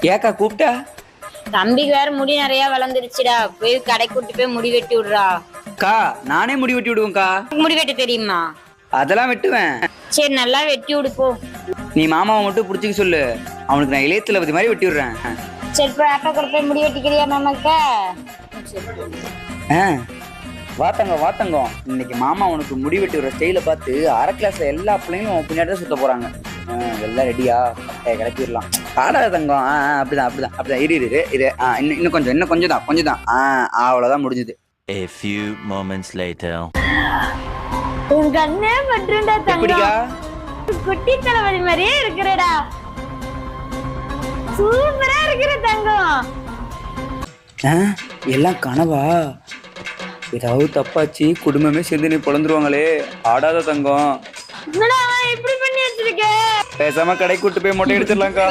ஏக்கா கூப்பிட்டா? தம்பிக்கு வேற முடி நிறைய வளர்ந்துருச்சுடா, போய் கடை கூட்டி போய் முடி வெட்டி விடுறா. அக்கா நானே முடி வெட்டி விடுவேன்க்கா. முடி வெட்ட தெரியுமா? அதெல்லாம் வெட்டுவேன். சரி நல்லா வெட்டி விடுப்போ. நீ மாமாவை மட்டும் பிடிச்சிக்க சொல்லு, அவனுக்கு நான் இளையத்துல பத்தி மாதிரி வெட்டி விடுறேன். சரி போய் ஆட்டோ கூட போய் முடி வெட்டிக்கிறியா மாமாக்க? வாத்தங்க வாத்தங்கம், இன்னைக்கு மாமா உனக்கு முடி வெட்டி விடுற ஸ்டைல பார்த்து அரை கிளாஸ்ல எல்லா பிள்ளைங்களும் பின்னாடி தான் சுத்த போறாங்க. எல்லாம் ரெடியா கிளப்பிடலாம். ஆடாத தங்கம். அப்படிதான் அப்படிதான் அப்படிதான். இரு இரு இரு. இன்னும் கொஞ்சம் தான். அவ்வளவுதான் முடிஞ்சது. A few moments later. உன் கண்ணே பட்டுண்டா எப்படிக்கா? தங்கம், குட்டி தளபதி மாதிரியே இருக்கிறடா. சூப்பரா இருக்கிற தங்கம். எல்லாம் கனவா? ஏதாவது தப்பாச்சு குடும்பமே சேர்ந்து நீ பொழந்துருவாங்களே. ஆடாத தங்கம். என்னடா இப்படி பண்ணி வச்சிருக்க? பேசாம கடை கூட்டு போய் மொட்டை எடுத்துடலாம்க்கா.